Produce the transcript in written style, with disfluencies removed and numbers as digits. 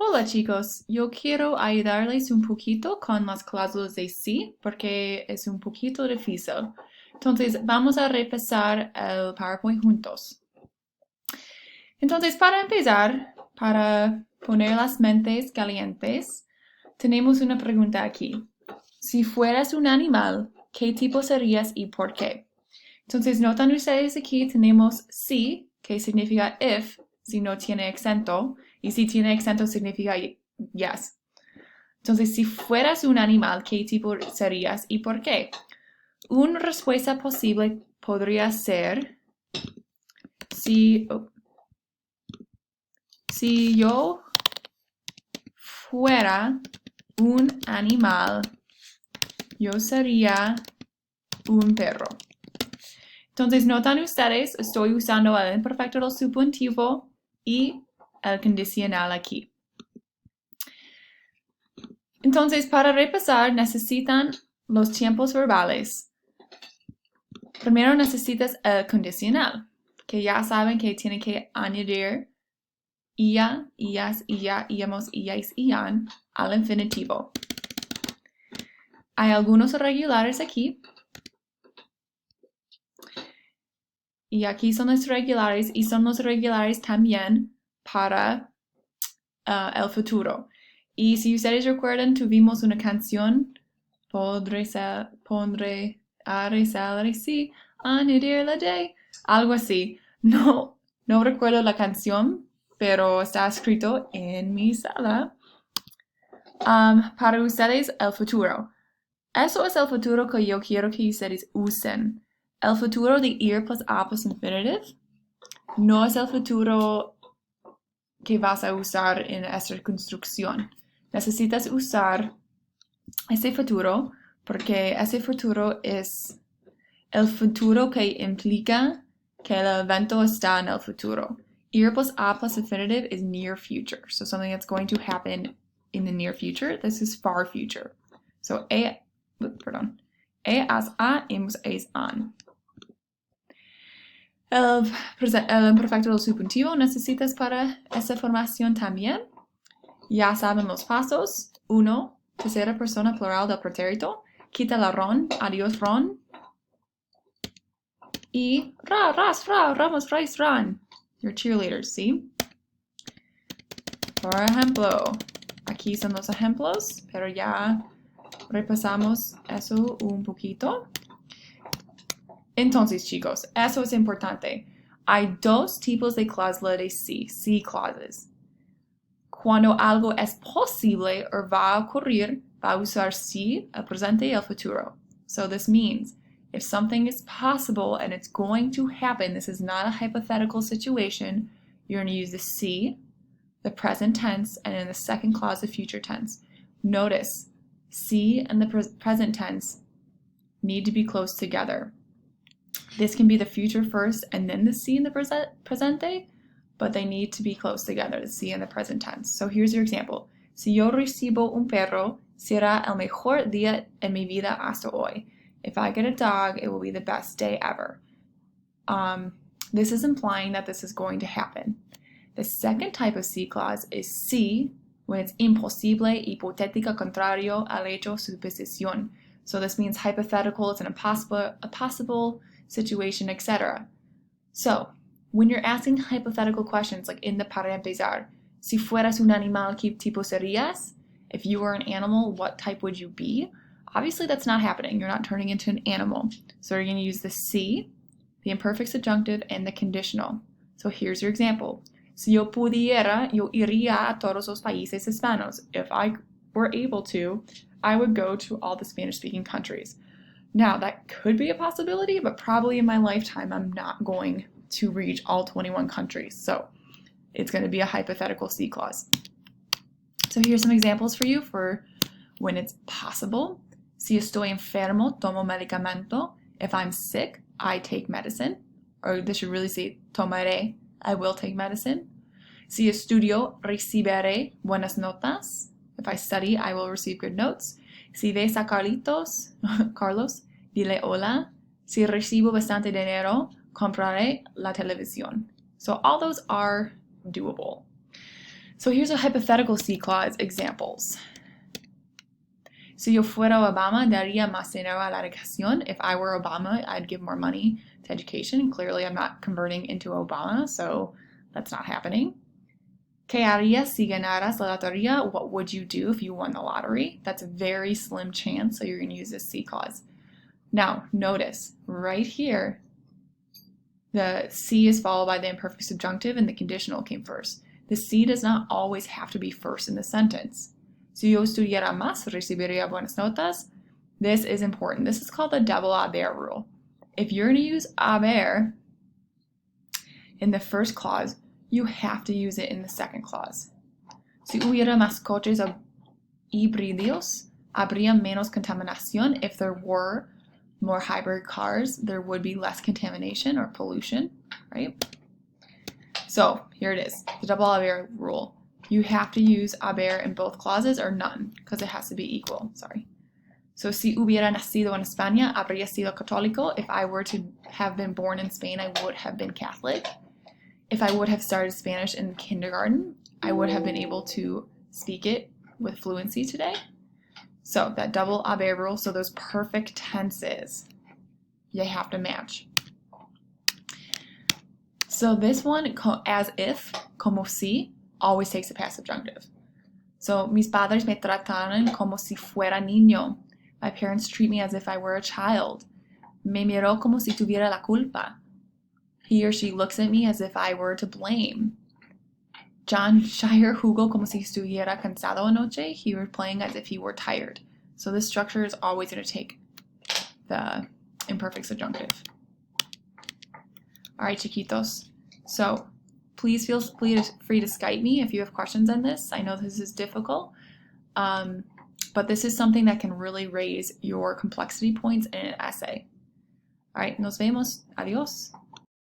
Hola chicos, yo quiero ayudarles un poquito con las cláusulas de sí porque es un poquito difícil. Entonces vamos a repasar el PowerPoint juntos. Entonces para empezar, para poner las mentes calientes, tenemos una pregunta aquí. Si fueras un animal, ¿qué tipo serías y por qué? Entonces notan ustedes aquí tenemos si, que significa if, si no tiene acento, y si tiene acento significa yes. Entonces, si fueras un animal, ¿qué tipo serías y por qué? Una respuesta posible podría ser si, si yo fuera un animal, yo sería un perro. Entonces, notan ustedes, estoy usando el imperfecto del subjuntivo y el condicional aquí. Entonces, para repasar, necesitan los tiempos verbales. Primero necesitas el condicional, que ya saben que tiene que añadir ia, ias, ia, iamos, iais, ian al infinitivo. Hay algunos irregulares aquí. Y aquí son los regulares y son los regulares también para el futuro. Y si ustedes recuerdan, tuvimos una canción, pondré, haré, salaré, sí, añadir la day, algo así. No recuerdo la canción, pero está escrito en mi sala. Para ustedes, el futuro. Eso es el futuro que yo quiero que ustedes usen. El futuro de ir plus a plus infinitive no es el futuro que vas a usar en esta construcción. Necesitas usar ese futuro porque ese futuro es el futuro que implica que el evento está en el futuro. Ir plus a plus infinitive is near future. So something that's going to happen in the near future. This is far future. So as a, imus, es an. El imperfecto del subjuntivo necesitas para esa formación también. Ya saben los pasos. 1. Tercera persona plural del pretérito. Quita la ron. Adiós ron. Y ramos, rais, ran. Your cheerleaders, ¿sí? Por ejemplo, aquí son los ejemplos, pero ya repasamos eso un poquito. Entonces, chicos, eso es importante. Hay dos tipos de cláusula de sí, sí clauses. Cuando algo es posible o va a ocurrir, va a usar sí, el presente y el futuro. So this means if something is possible and it's going to happen, this is not a hypothetical situation, you're going to use the sí, the present tense, and in the second clause, the future tense. Notice, sí and the present tense need to be close together. This can be the future first and then the sí in the presente, but they need to be close together, the sí and the present tense. So here's your example. Si yo recibo un perro, será el mejor día en mi vida hasta hoy. If I get a dog, it will be the best day ever. This is implying that this is going to happen. The second type of sí clause is sí when it's imposible, hipotética, contrario al hecho, suposición. So this means hypothetical, it's a possible situation, etc. So, when you're asking hypothetical questions, like in the para empezar, si fueras un animal, ¿qué tipo serías? If you were an animal, what type would you be? Obviously, that's not happening. You're not turning into an animal. So you're going to use the sí, the imperfect subjunctive, and the conditional. So here's your example. Si yo pudiera, yo iría a todos los países hispanos. If I were able to, I would go to all the Spanish-speaking countries. Now, that could be a possibility, but probably in my lifetime, I'm not going to reach all 21 countries. So it's going to be a hypothetical sí clause. So here's some examples for you for when it's possible. Si estoy enfermo, tomo medicamento. If I'm sick, I take medicine. Or this should really say tomaré, I will take medicine. Si estudio, recibiré buenas notas. If I study, I will receive good notes. Si ves a Carlos, dile hola. Si recibo bastante dinero, compraré la televisión. So all those are doable. So here's a hypothetical C clause examples. Si yo fuera Obama, daría más dinero a la educación. If I were Obama, I'd give more money to education. Clearly, I'm not converting into Obama, so that's not happening. ¿Qué harías si ganaras la lotería? What would you do if you won the lottery? That's a very slim chance, so you're going to use this C clause. Now, notice, right here, the C is followed by the imperfect subjunctive and the conditional came first. The C does not always have to be first in the sentence. Si yo estudiara más, recibiría buenas notas. This is important. This is called the double haber rule. If you're going to use haber in the first clause, you have to use it in the second clause. Si hubiera más coches híbridos, habría menos contaminación. If there were more hybrid cars, there would be less contamination or pollution, right? So here it is, the double haber rule. You have to use haber in both clauses or none, because it has to be equal, sorry. So si hubiera nacido en España, habría sido católico. If I were to have been born in Spain, I would have been Catholic. If I would have started Spanish in kindergarten, I would have been able to speak it with fluency today. So that double haber rule, so those perfect tenses, they have to match. So this one, as if, como si, always takes a past subjunctive. So, mis padres me trataron como si fuera niño. My parents treat me as if I were a child. Me miró como si tuviera la culpa. He or she looks at me as if I were to blame. John Shire jugó como si estuviera cansado anoche. He was playing as if he were tired. So this structure is always going to take the imperfect subjunctive. All right, chiquitos. So please feel free to Skype me if you have questions on this. I know this is difficult, but this is something that can really raise your complexity points in an essay. All right, nos vemos. Adiós.